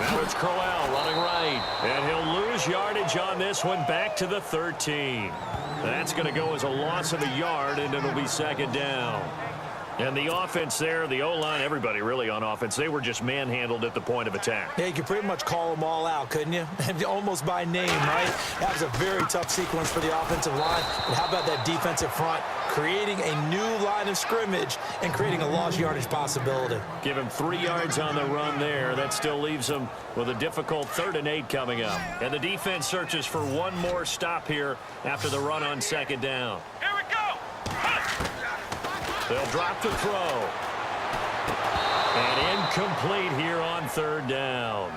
Now it's Crowell running right. And he'll lose yardage on this one back to the 13. That's going to go as a loss of a yard, and it'll be second down. And the offense there, the O-line, everybody really on offense, they were just manhandled at the point of attack. Yeah, you could pretty much call them all out, couldn't you? Almost by name, right? That was a very tough sequence for the offensive line. But how about that defensive front creating a new line of scrimmage and creating a lost yardage possibility? Give him 3 yards on the run there. That still leaves him with a difficult 3rd and 8 coming up. And the defense searches for one more stop here after the run on second down. Here we go! They'll drop the throw. And incomplete here on 3rd down.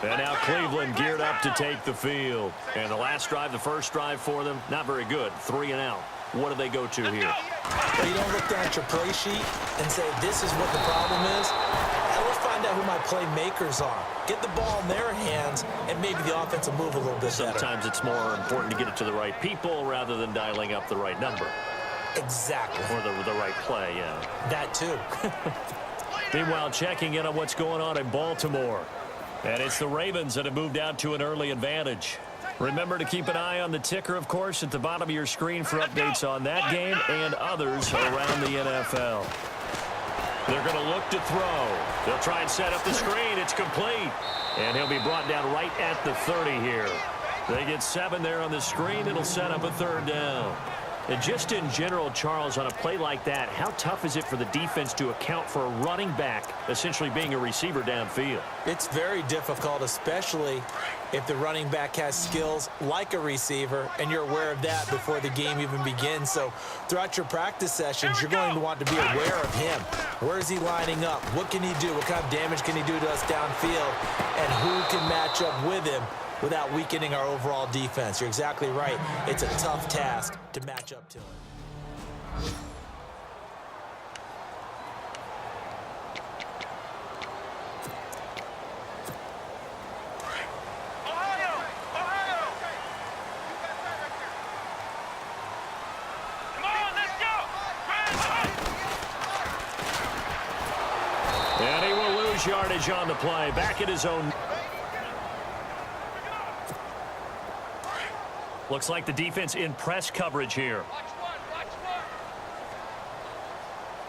And now Cleveland geared up to take the field. And the last drive, the first drive for them, not very good. 3 and out. What do they go to here? Well, you don't look down at your play sheet and say, this is what the problem is. Now let's find out who my playmakers are. Get the ball in their hands, and maybe the offense will move a little bit better. Sometimes it's more important to get it to the right people rather than dialing up the right number. Exactly. Or the right play, yeah. That too. Meanwhile, checking in on what's going on in Baltimore. And it's the Ravens that have moved out to an early advantage. Remember to keep an eye on the ticker, of course, at the bottom of your screen for updates on that game and others around the NFL. They're going to look to throw. They'll try and set up the screen. It's complete. And he'll be brought down right at the 30 here. They get 7 there on the screen. It'll set up a 3rd down. And just in general, Charles, on a play like that, how tough is it for the defense to account for a running back essentially being a receiver downfield? It's very difficult, especially if the running back has skills like a receiver, and you're aware of that before the game even begins. So throughout your practice sessions, you're going to want to be aware of him. Where is he lining up? What can he do? What kind of damage can he do to us downfield? And who can match up with him without weakening our overall defense? You're exactly right. It's a tough task to match up to him. And he will lose yardage on the play. Back at his own. Looks like the defense in press coverage here.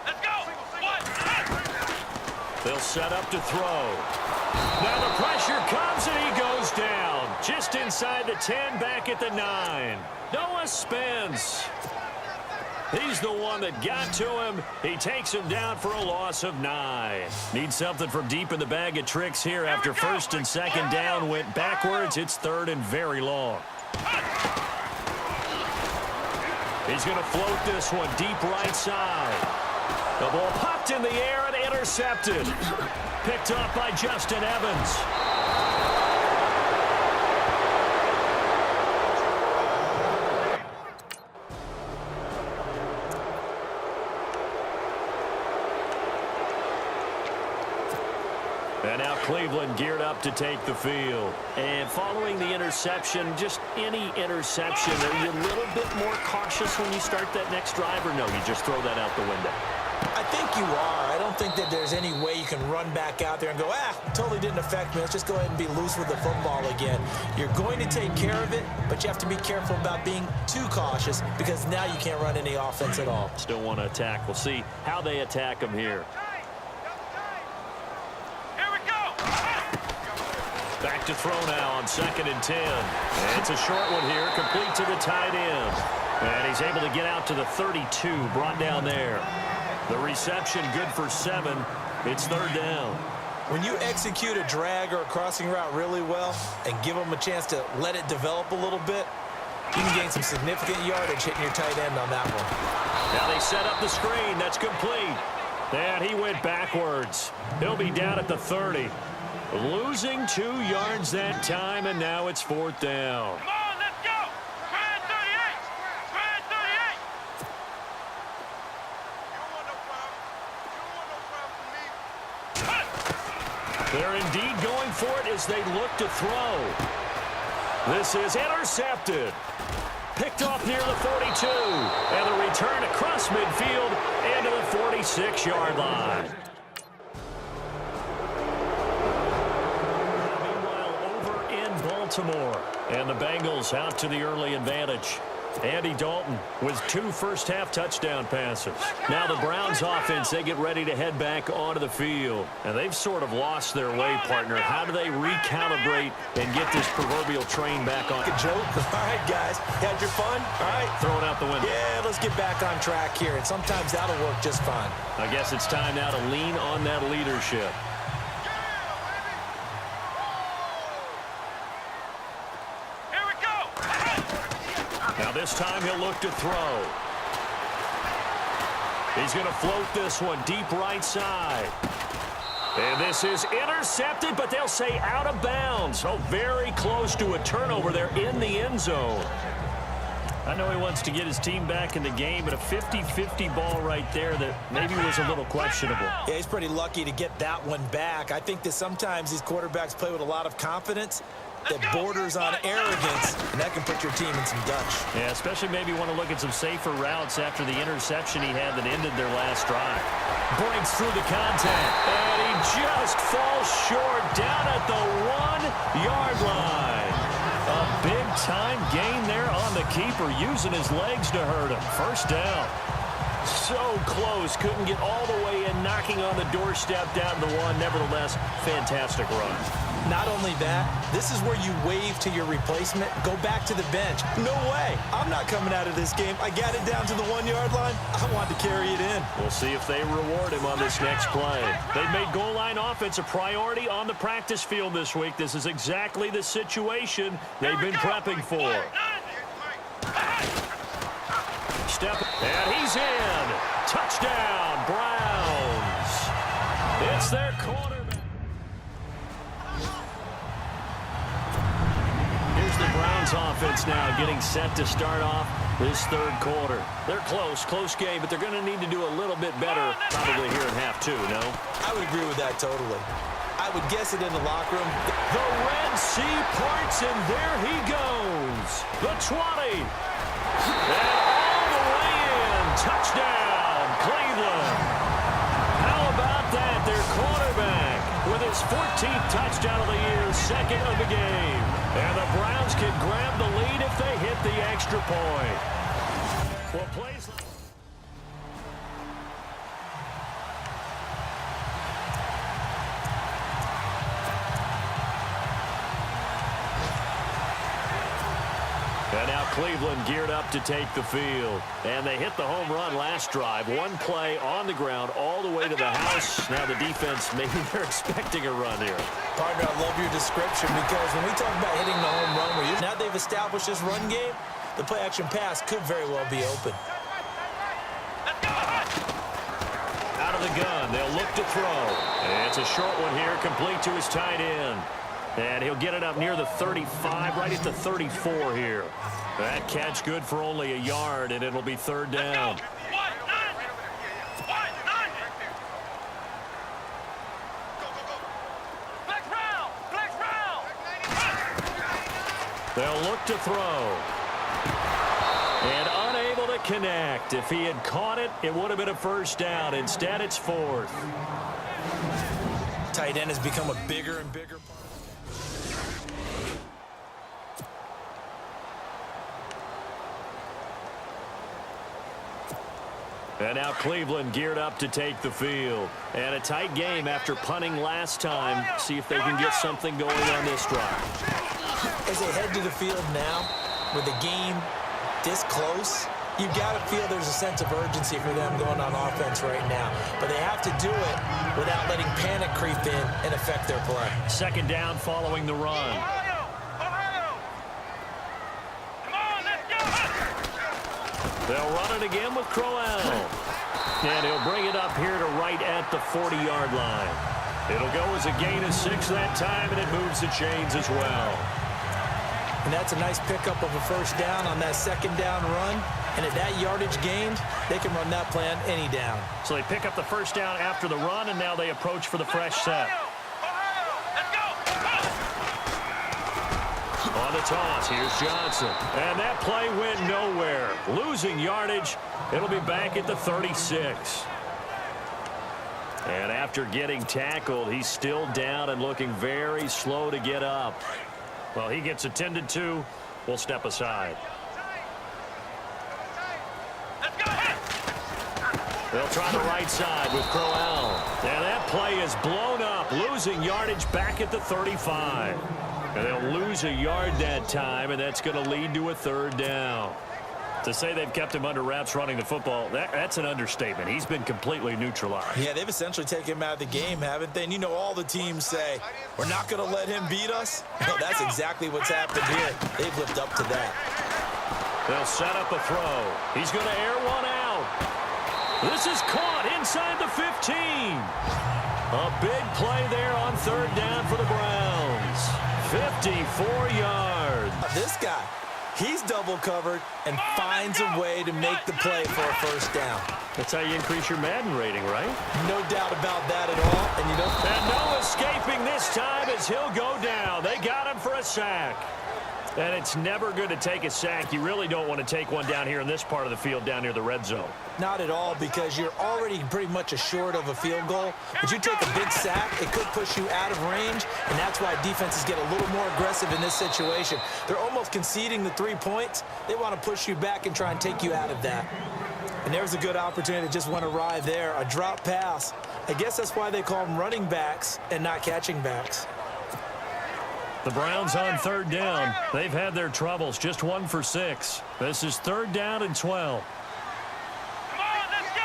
Let's go! They'll set up to throw. Now the pressure comes and he goes down. Just inside the 10, back at the 9. Noah Spence. He's the one that got to him. He takes him down for a loss of 9. Needs something from deep in the bag of tricks here after 1st and 2nd down went backwards. It's 3rd and very long. He's going to float this one deep right side. The ball popped in the air and intercepted. Picked up by Justin Evans. And now Cleveland geared up to take the field. And following the interception, just any interception, are you a little bit more cautious when you start that next drive, or no, you just throw that out the window? I think you are. I don't think that there's any way you can run back out there and go, totally didn't affect me. Let's just go ahead and be loose with the football again. You're going to take care of it, but you have to be careful about being too cautious because now you can't run any offense at all. Still want to attack. We'll see how they attack him here. Back to throw now on 2nd and 10. And it's a short one here, complete to the tight end. And he's able to get out to the 32, brought down there. The reception good for 7. It's 3rd down. When you execute a drag or a crossing route really well and give them a chance to let it develop a little bit, you can gain some significant yardage hitting your tight end on that one. Now they set up the screen. That's complete. And he went backwards. He'll be down at the 30. Losing 2 yards that time, and now it's 4th down. Come on, let's go! Spread 38! Spread 38! You don't want no problem. You don't want no problem from me. They're indeed going for it as they look to throw. This is intercepted. Picked off near the 42. And the return across midfield into the 46-yard line. Meanwhile, over in Baltimore. And the Bengals out to the early advantage. Andy Dalton with 2 first-half touchdown passes. Now the Browns offense, they get ready to head back onto the field. And they've sort of lost their way, partner. How do they recalibrate and get this proverbial train back on? A joke? All right, guys. Had your fun? All right. Throw it out the window. Yeah, let's get back on track here. And sometimes that'll work just fine. I guess it's time now to lean on that leadership. Now this time he'll look to throw. He's going to float this one deep right side. And this is intercepted, but they'll say out of bounds. Oh, very close to a turnover there in the end zone. I know he wants to get his team back in the game, but a 50-50 ball right there that maybe was a little questionable. Yeah, he's pretty lucky to get that one back. I think that sometimes these quarterbacks play with a lot of confidence that borders on arrogance, and that can put your team in some Dutch. Yeah, especially maybe want to look at some safer routes after the interception he had that ended their last drive. Breaks through the contact, and he just falls short down at the 1-yard line. A big-time gain there on the keeper, using his legs to hurt him. First down. So close, couldn't get all the way in, knocking on the doorstep down to the 1. Nevertheless, fantastic run. Not only that, this is where you wave to your replacement, go back to the bench. No way. I'm not coming out of this game. I got it down to the 1-yard line. I want to carry it in. We'll see if they reward him on this next play. They've made goal line offense a priority on the practice field this week. This is exactly the situation they've been prepping for. Step, and he's in. Touchdown, Browns. It's their quarterback. Here's the Browns offense now getting set to start off this third quarter. They're close game, but they're going to need to do a little bit better probably here in half 2, no? I would agree with that totally. I would guess it in the locker room. The Red Sea parts, and there he goes. The 20. And all the way in. Touchdown, Cleveland. How about that? Their quarterback with his 14th touchdown of the year, 2nd of the game. And the Browns can grab the lead if they hit the extra point. Well, plays like... And now Cleveland geared up to take the field. And they hit the home run last drive. One play on the ground all the way to the house. Now the defense, maybe they're expecting a run here. Partner, I love your description because when we talk about hitting the home run, now they've established this run game, the play-action pass could very well be open. Out of the gun, they'll look to throw. And it's a short one here, complete to his tight end. And he'll get it up near the 35, right at the 34 here. That catch good for only a yard, and it'll be third down. They'll look to throw. And unable to connect. If he had caught it, it would have been a first down. Instead, it's 4th. Tight end has become a bigger and bigger part. And now Cleveland geared up to take the field. And a tight game after punting last time. See if they can get something going on this drive. As they head to the field now, with the game this close, you've got to feel there's a sense of urgency for them going on offense right now. But they have to do it without letting panic creep in and affect their play. Second down following the run. They'll run it again with Crowell. And he'll bring it up here to right at the 40-yard line. It'll go as a gain of 6 that time, and it moves the chains as well. And that's a nice pickup of a first down on that second down run. And at that yardage gained, they can run that play on any down. So they pick up the first down after the run, and now they approach for the fresh set. the toss. Here's Johnson. And that play went nowhere. Losing yardage. It'll be back at the 36. And after getting tackled, he's still down and looking very slow to get up. Well, he gets attended to. We'll step aside. Let's go. They'll try the right side with Crowell. And that play is blown up, losing yardage back at the 35. And they'll lose a yard that time, and that's going to lead to a third down. To say they've kept him under wraps running the football, that's an understatement. He's been completely neutralized. Yeah, they've essentially taken him out of the game, haven't they? And you know all the teams say, we're not going to let him beat us. Well, that's exactly what's happened here. They've lived up to that. They'll set up a throw. He's going to air one out. This is caught inside the 15. A big play there on third down for the Browns. 54 yards. This guy, he's double covered and finds a way to make the play for a first down. That's how you increase your Madden rating, right? No doubt about that at all. And you know, and no escaping this time as he'll go down. They got him for a sack. And it's never good to take a sack. You really don't want to take one down here in this part of the field down near the red zone. Not at all, because you're already pretty much assured of a field goal. But you take a big sack, it could push you out of range, and that's why defenses get a little more aggressive in this situation. They're almost conceding the 3 points. They want to push you back and try and take you out of that. And there's a good opportunity that just went awry there. A drop pass. I guess that's why they call them running backs and not catching backs. The Browns on third down. They've had their troubles. Just 1 for 6. This is third down and 12. Come on, let's go.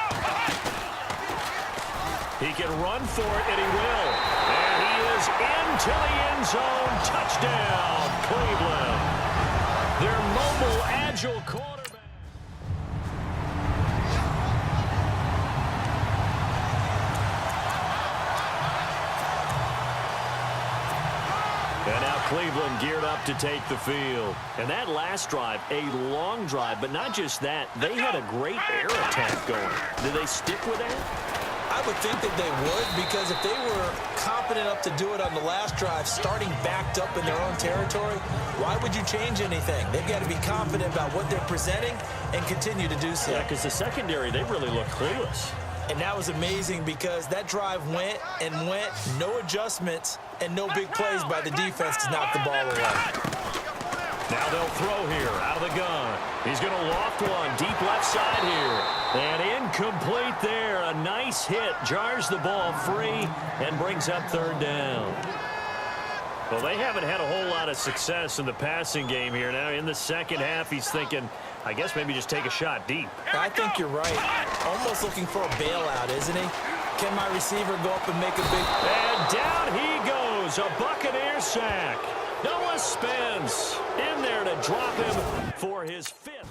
He can run for it, and he will. And he is into the end zone. Touchdown, Cleveland. Their mobile, agile quarterback. And now Cleveland geared up to take the field. And that last drive, a long drive, but not just that. They had a great air attack going. Did they stick with that? I would think that they would, because if they were confident enough to do it on the last drive, starting backed up in their own territory, why would you change anything? They've got to be confident about what they're presenting and continue to do so. Yeah, because the secondary, they really look clueless. And that was amazing, because that drive went and went, no adjustments, and no big plays by the defense to knock the ball away. Now they'll throw here out of the gun. He's going to loft one deep left side here. And incomplete there. A nice hit. Jars the ball free and brings up third down. Well, they haven't had a whole lot of success in the passing game here. Now in the second half, he's thinking, I guess maybe just take a shot deep. I think you're right. Almost looking for a bailout, isn't he? Can my receiver go up and make a big... And down he goes. A Buccaneer sack. Noah Spence in there to drop him for his 5th.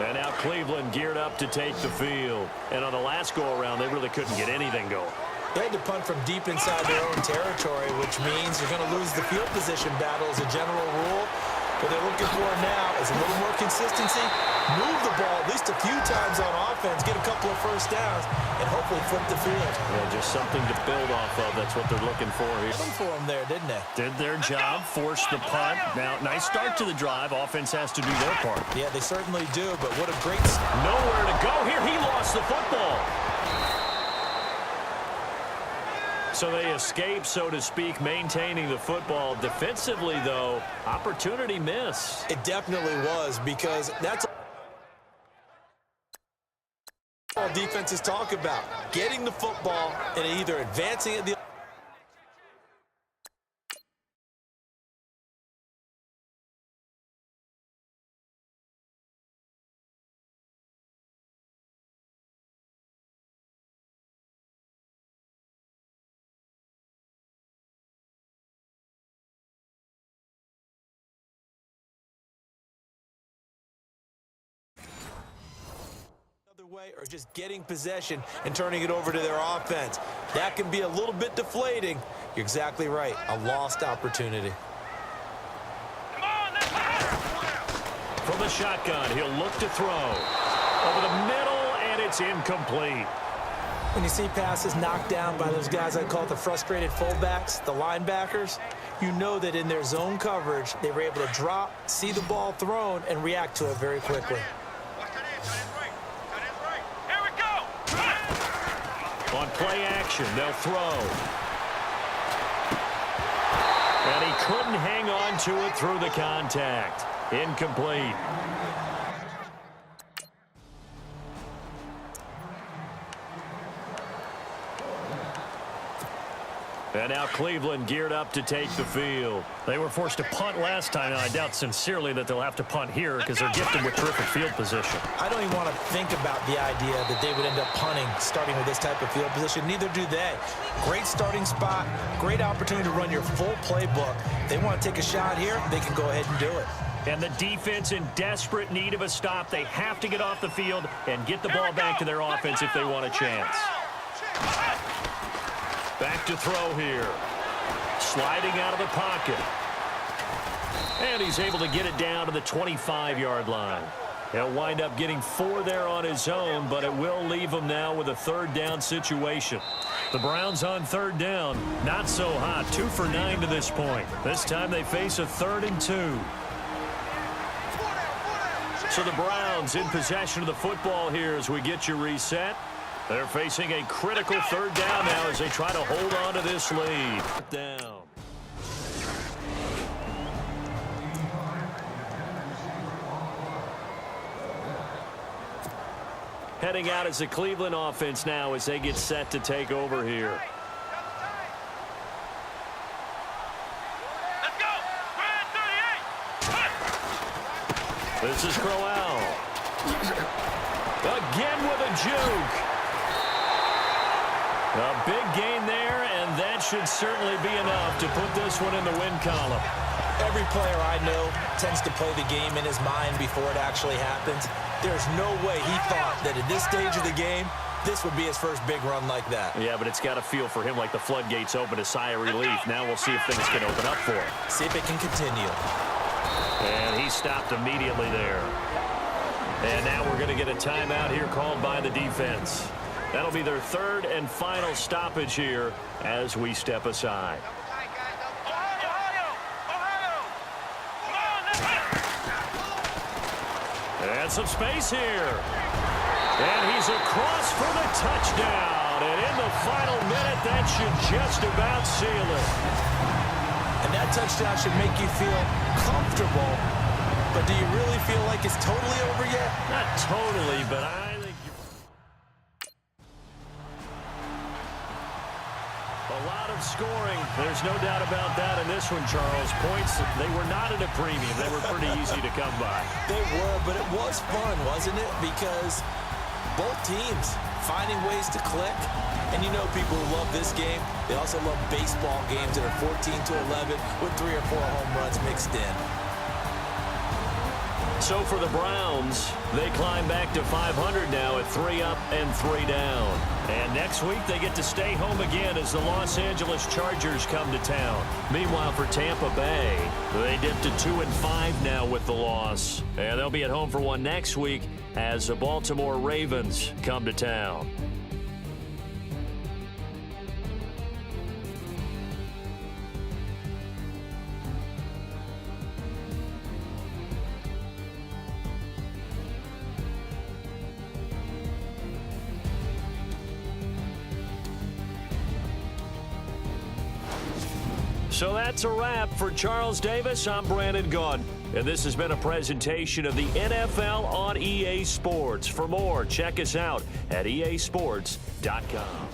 And now Cleveland geared up to take the field. And on the last go-around, they really couldn't get anything going. They had to punt from deep inside their own territory, which means you're going to lose the field position battle as a general rule. What they're looking for now is a little more consistency, move the ball at least a few times on offense, get a couple of first downs, and hopefully flip the field. Yeah, just something to build off of. That's what they're looking for here. Looking for them there, didn't they? Did their job, forced the punt. Now, nice start to the drive. Offense has to do their part. Yeah, they certainly do, but what a great... Nowhere to go here. He lost the football. So they escape, so to speak, maintaining the football. Defensively, though, opportunity miss. It definitely was, because that's all defenses talk about. Getting the football and either advancing at the... way, or just getting possession and turning it over to their offense. That can be a little bit deflating. You're exactly right. A lost opportunity. Come on, let's go. From the shotgun, he'll look to throw. Over the middle, and it's incomplete. When you see passes knocked down by those guys I call the frustrated fullbacks, the linebackers, you know that in their zone coverage, they were able to drop, see the ball thrown, and react to it very quickly. Here we go. On play action, they'll throw. And he couldn't hang on to it through the contact. Incomplete. And now Cleveland geared up to take the field. They were forced to punt last time, and I doubt sincerely that they'll have to punt here because they're gifted with terrific field position. I don't even want to think about the idea that they would end up punting starting with this type of field position. Neither do they. Great starting spot, great opportunity to run your full playbook. If they want to take a shot here, they can go ahead and do it. And the defense in desperate need of a stop. They have to get off the field and get the ball back to their offense if they want a chance. Back to throw here. Sliding out of the pocket. And he's able to get it down to the 25-yard line. He'll wind up getting 4 there on his own, but it will leave him now with a third down situation. The Browns on third down. Not so hot. 2 for 9 to this point. This time they face a 3rd and 2. So the Browns in possession of the football here as we get you reset. They're facing a critical third down now as they try to hold on to this lead. Down. Heading out as the Cleveland offense now as they get set to take over here. Let's go. Spread 38. This is Crowell. Again with a juke. A big gain there, and that should certainly be enough to put this one in the win column. Every player I know tends to play the game in his mind before it actually happens. There's no way he thought that at this stage of the game, this would be his first big run like that. Yeah, but it's got to feel for him like the floodgates open, a sigh of relief. Now we'll see if things can open up for him. See if it can continue. And he stopped immediately there. And now we're going to get a timeout here called by the defense. That'll be their 3rd and final stoppage here as we step aside. And some space here. And he's across for the touchdown. And in the final minute, that should just about seal it. And that touchdown should make you feel comfortable. But do you really feel like it's totally over yet? Not totally, but I think a lot of scoring. There's no doubt about that in this one, Charles. Points, they were not at a premium. They were pretty easy to come by. They were, but it was fun, wasn't it? Because both teams finding ways to click. And you know people who love this game, they also love baseball games that are 14-11 with 3 or 4 home runs mixed in. So for the Browns, they climb back to 500 now at 3 up and 3 down. And next week they get to stay home again as the Los Angeles Chargers come to town. Meanwhile for Tampa Bay, they dip to 2-5 now with the loss. And they'll be at home for one next week as the Baltimore Ravens come to town. So that's a wrap. For Charles Davis, I'm Brandon Gaudin. And this has been a presentation of the NFL on EA Sports. For more, check us out at easports.com.